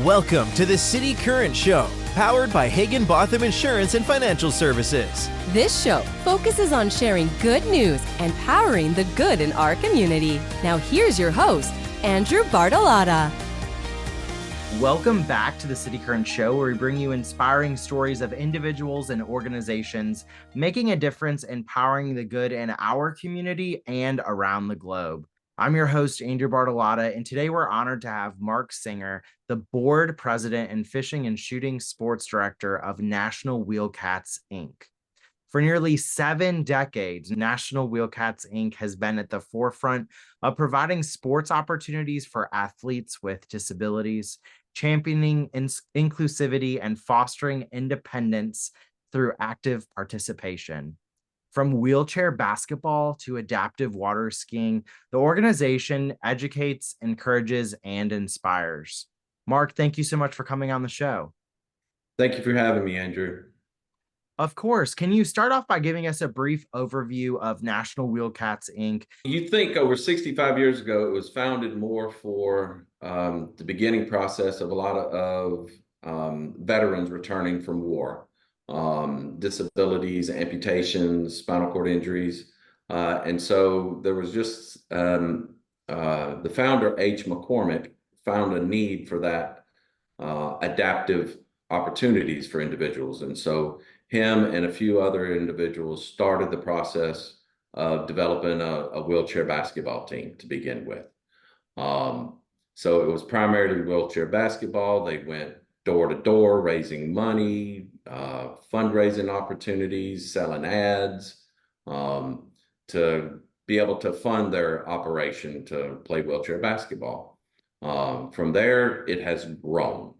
Welcome to the City Current Show, powered by Hagen-Botham Insurance and Financial Services. This show focuses on sharing good news and powering the good in our community. Now here's your host, Andrew Bartolotta. Welcome back to the cityCURRENT Show, where we bring you inspiring stories of individuals and organizations making a difference, empowering the good in our community and around the globe. I'm your host, Andrew Bartolotta, and today we're honored to have Mark Singer, the board president and fishing and shooting sports director of National Wheelcats Inc. For nearly 7 decades, National Wheelcats Inc. has been at the forefront of providing sports opportunities for athletes with disabilities, championing inclusivity, and fostering independence through active participation. From wheelchair basketball to adaptive water skiing, the organization educates, encourages, and inspires. Mark, thank you so much for coming on the show. Thank you for having me, Andrew. Of course. Can you start off by giving us a brief overview of National Wheelcats Inc.? You think over 65 years ago, it was founded more for the beginning process of a lot of veterans returning from war. Disabilities, amputations, spinal cord injuries. And so there was just the founder, H. McCormick, found a need for that adaptive opportunities for individuals. And so him and a few other individuals started the process of developing a wheelchair basketball team to begin with. So it was primarily wheelchair basketball. They went door to door, raising money, fundraising opportunities, selling ads, to be able to fund their operation to play wheelchair basketball. From there, it has grown.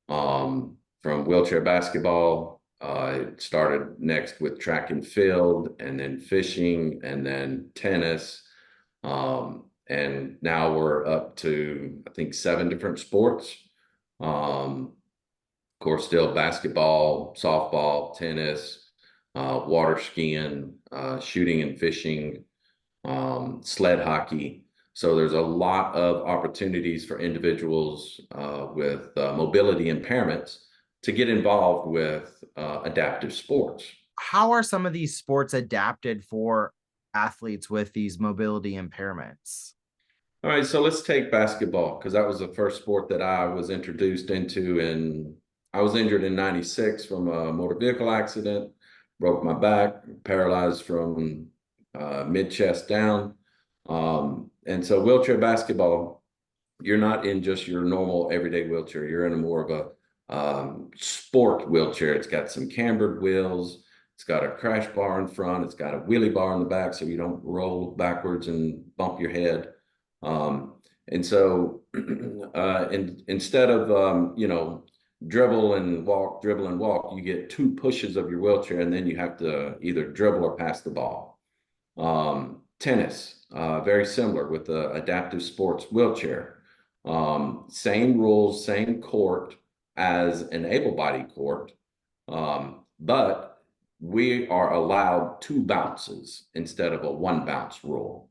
From wheelchair basketball, it started next with track and field, and then fishing, and then tennis. And now we're up to, I think, 7 different sports. Of course, still basketball, softball, tennis, water skiing, shooting and fishing, sled hockey. So there's a lot of opportunities for individuals with mobility impairments to get involved with adaptive sports. How are some of these sports adapted for athletes with these mobility impairments? All right, so let's take basketball, because that was the first sport that I was introduced into. And I was injured in '96 from a motor vehicle accident, broke my back, paralyzed from mid-chest down. And so wheelchair basketball, you're not in just your normal everyday wheelchair. You're in a more of a sport wheelchair. It's got some cambered wheels. It's got a crash bar in front. It's got a wheelie bar in the back so you don't roll backwards and bump your head. And so instead of, dribble and walk, you get 2 pushes of your wheelchair, and then you have to either dribble or pass the ball. Tennis, very similar with the adaptive sports wheelchair. Same rules, same court as an able-bodied court, but we are allowed 2 bounces instead of a 1 bounce rule.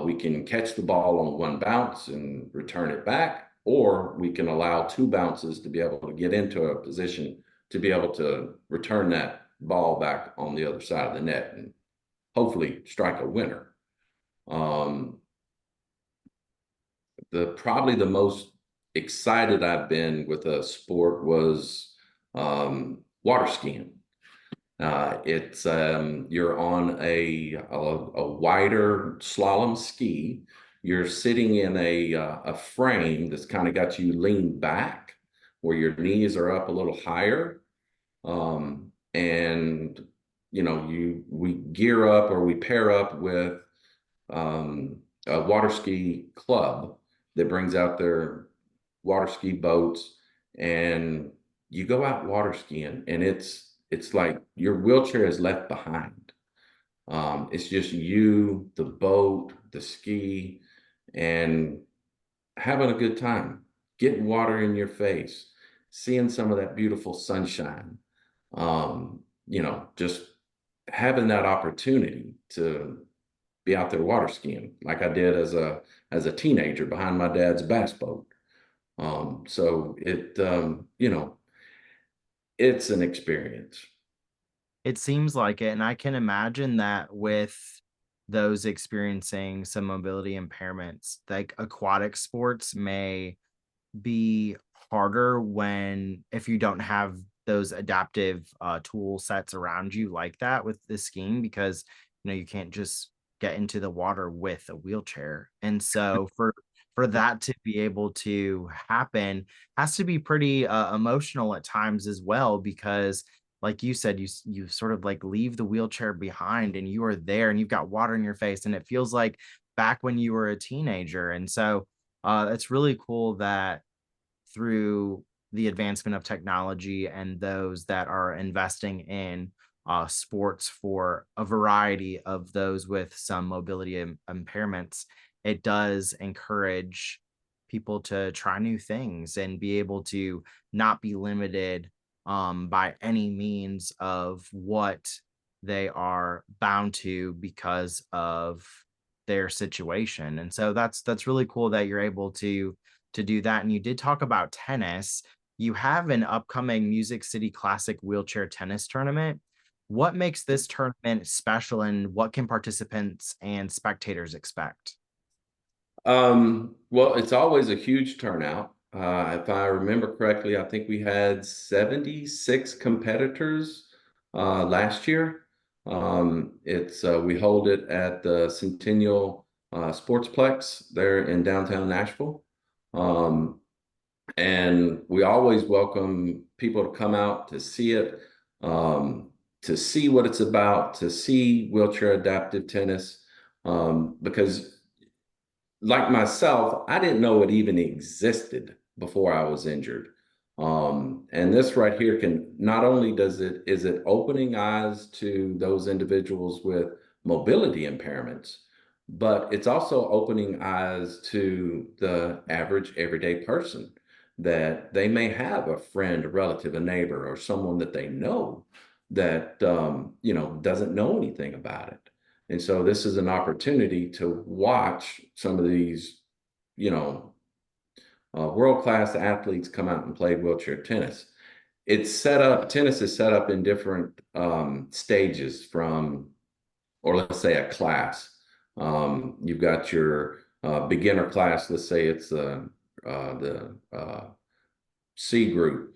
We can catch the ball on 1 bounce and return it back, or we can allow 2 bounces to be able to get into a position to be able to return that ball back on the other side of the net and hopefully strike a winner. Probably the most excited I've been with a sport was water skiing. It's you're on a wider slalom ski. You're sitting in a frame that's kind of got you leaned back, where your knees are up a little higher, and we gear up, or we pair up with a water ski club that brings out their water ski boats, and you go out water skiing, and it's like your wheelchair is left behind. It's just you, the boat, the ski, and having a good time, getting water in your face, seeing some of that beautiful sunshine, just having that opportunity to be out there water skiing like I did as a teenager behind my dad's bass boat. So it, it's an experience. It seems like it, and I can imagine that with those experiencing some mobility impairments, like aquatic sports may be harder when if you don't have those adaptive tool sets around you like that with the skiing, because you can't just get into the water with a wheelchair. And so for that to be able to happen has to be pretty emotional at times as well, because like you said, you sort of like leave the wheelchair behind and you are there and you've got water in your face and it feels like back when you were a teenager. And so it's really cool that through the advancement of technology and those that are investing in sports for a variety of those with some mobility impairments, it does encourage people to try new things and be able to not be limited by any means of what they are bound to because of their situation. And so that's really cool that you're able to do that. And you did talk about tennis. You have an upcoming Music City Classic wheelchair tennis tournament. What makes this tournament special and what can participants and spectators expect? Well, it's always a huge turnout. If I remember correctly, I think we had 76 competitors last year. It's we hold it at the Centennial Sportsplex there in downtown Nashville. Um, and we always welcome people to come out to see it, to see what it's about, to see wheelchair adaptive tennis, because like myself, I didn't know it even existed before I was injured. And this right here can not only is it opening eyes to those individuals with mobility impairments, but it's also opening eyes to the average everyday person that they may have a friend, a relative, a neighbor, or someone that they know that doesn't know anything about it. And so this is an opportunity to watch some of these, you know, world-class athletes come out and play wheelchair tennis. Tennis is set up in different stages from, or let's say a class. You've got your beginner class, let's say it's the C group,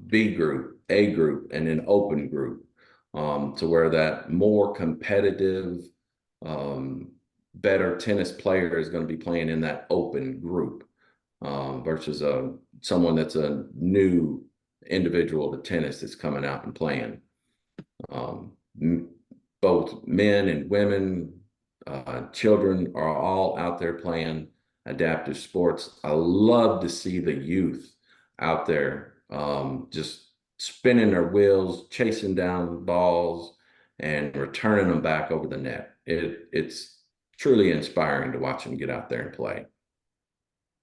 B group, A group, and an open group, to where that more competitive, um, better tennis player is going to be playing in that open group, versus someone that's a new individual to tennis that's coming out and playing. Um, Both men and women, children are all out there playing adaptive sports. I love to see the youth out there, just spinning their wheels, chasing down balls, and returning them back over the net. It's truly inspiring to watch them get out there and play.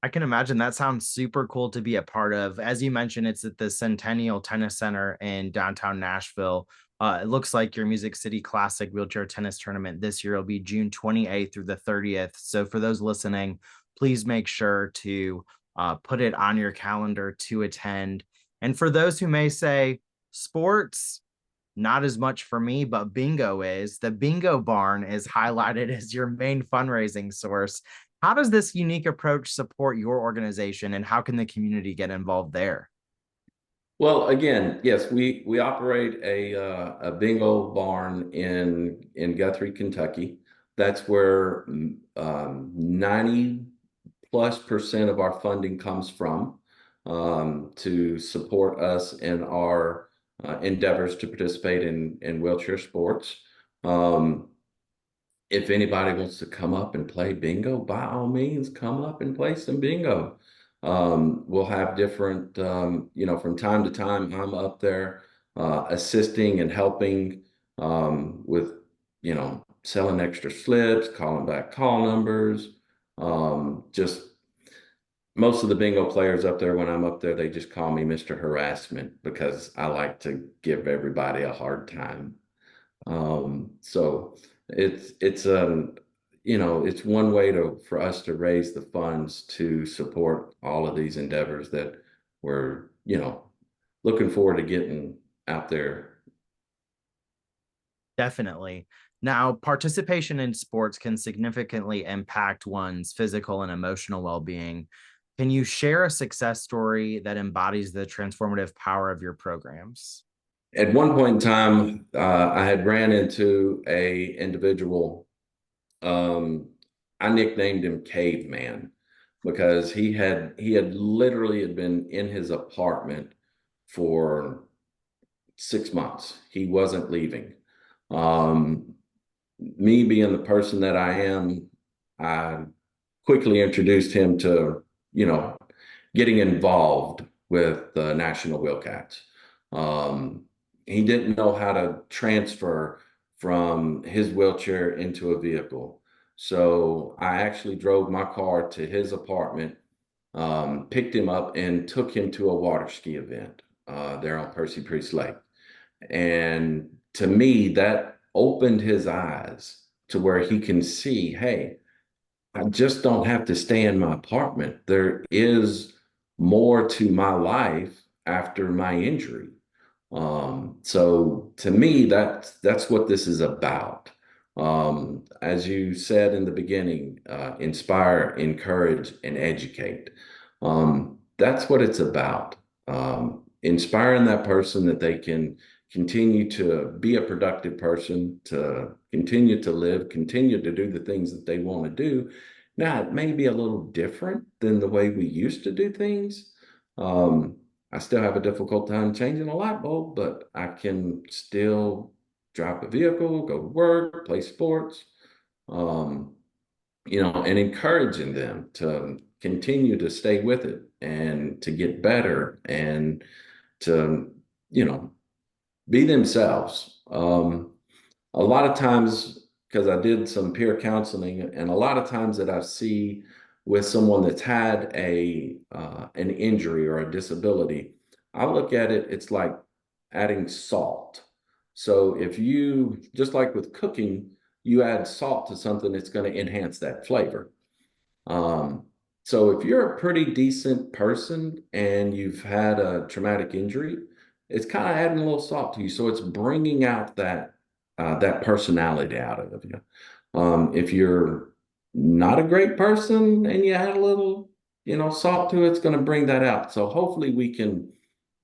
I can imagine that sounds super cool to be a part of. As you mentioned, it's at the Centennial Tennis Center in downtown Nashville. It looks like your Music City Classic wheelchair tennis tournament this year will be June 28th through the 30th. So for those listening, please make sure to put it on your calendar to attend. And for those who may say, sports, not as much for me, but bingo is. The bingo barn is highlighted as your main fundraising source. How does this unique approach support your organization and how can the community get involved there? Well, again, yes, we operate a bingo barn in Guthrie, Kentucky. That's where 90+% of our funding comes from, to support us in our endeavors to participate in wheelchair sports. Um, if anybody wants to come up and play bingo, by all means, come up and play some bingo. We'll have different, from time to time, I'm up there assisting and helping, with, selling extra slips, calling back call numbers. Just most of the bingo players up there, when I'm up there, they just call me Mr. Harassment because I like to give everybody a hard time. So it's it's one way for us to raise the funds to support all of these endeavors that we're, looking forward to getting out there. Definitely. Now, participation in sports can significantly impact one's physical and emotional well-being. Can you share a success story that embodies the transformative power of your programs? At one point in time, I had ran into a individual. I nicknamed him Caveman because he had literally had been in his apartment for 6 months. He wasn't leaving. Me being the person that I am, I quickly introduced him to, getting involved with the National Wheelcats. He didn't know how to transfer from his wheelchair into a vehicle. So I actually drove my car to his apartment, picked him up and took him to a water ski event there on Percy Priest Lake. And to me, that opened his eyes to where he can see, hey, I just don't have to stay in my apartment. There is more to my life after my injury. So to me, that's what this is about. As you said in the beginning, inspire, encourage, and educate. That's what it's about. Inspiring that person that they can continue to be a productive person, to continue to live, continue to do the things that they want to do. Now, it may be a little different than the way we used to do things. I still have a difficult time changing a light bulb, but I can still drive a vehicle, go to work, play sports, and encouraging them to continue to stay with it and to get better and to, be themselves. A lot of times, because I did some peer counseling, and a lot of times that I see with someone that's had an injury or a disability, I look at it, it's like adding salt. So if you, just like with cooking, you add salt to something, it's going to enhance that flavor. So if you're a pretty decent person and you've had a traumatic injury, it's kind of adding a little salt to you. So it's bringing out that personality out of you. If you're not a great person and you add a little, salt to it, it's going to bring that out. So hopefully we can,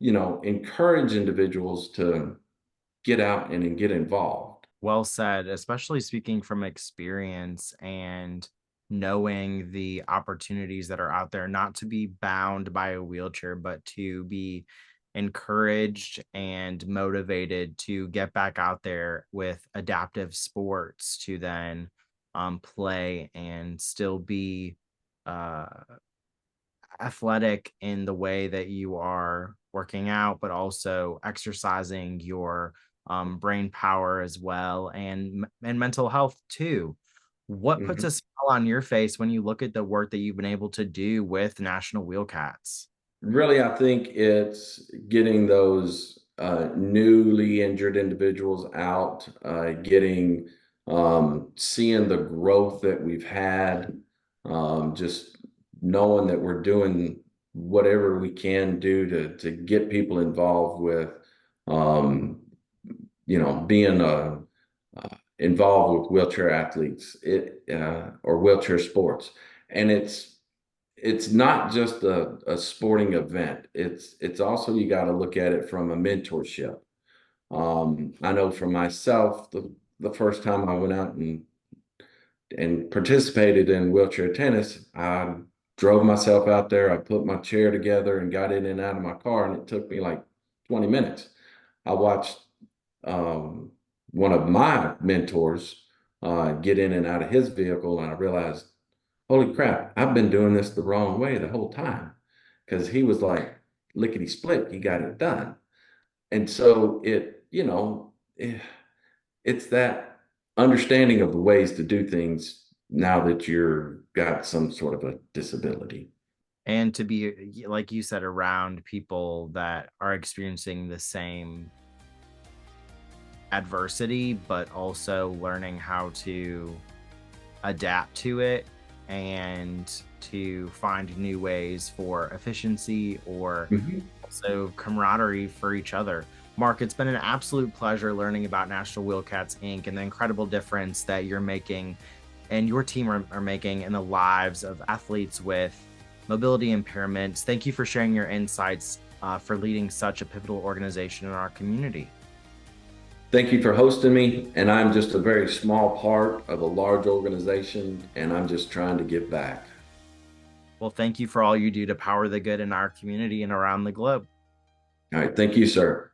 encourage individuals to get out and get involved. Well said, especially speaking from experience and knowing the opportunities that are out there, not to be bound by a wheelchair, but to be encouraged and motivated to get back out there with adaptive sports to then play and still be uh, athletic in the way that you are working out, but also exercising your brain power as well, and mental health too. What puts Mhm. a smile on your face when you look at the work that you've been able to do with National Wheelcats? Really, I think it's getting those newly injured individuals out, seeing the growth that we've had, just knowing that we're doing whatever we can do to get people involved with, being involved with wheelchair athletes, or wheelchair sports, and it's not just a sporting event. It's also, you got to look at it from a mentorship. I know for myself, the first time I went out and participated in wheelchair tennis, I drove myself out there. I put my chair together and got in and out of my car, and it took me like 20 minutes. I watched one of my mentors get in and out of his vehicle, and I realized, holy crap, I've been doing this the wrong way the whole time. Because he was like, lickety split, he got it done. And so it's that understanding of the ways to do things now that you're got some sort of a disability. And to be, like you said, around people that are experiencing the same adversity, but also learning how to adapt to it and to find new ways for efficiency or also camaraderie for each other. Mark, it's been an absolute pleasure learning about National Wheelcats Inc. and the incredible difference that you're making and your team are making in the lives of athletes with mobility impairments. Thank you for sharing your insights for leading such a pivotal organization in our community. Thank you for hosting me. And I'm just a very small part of a large organization, and I'm just trying to give back. Well, thank you for all you do to power the good in our community and around the globe. All right. Thank you, sir.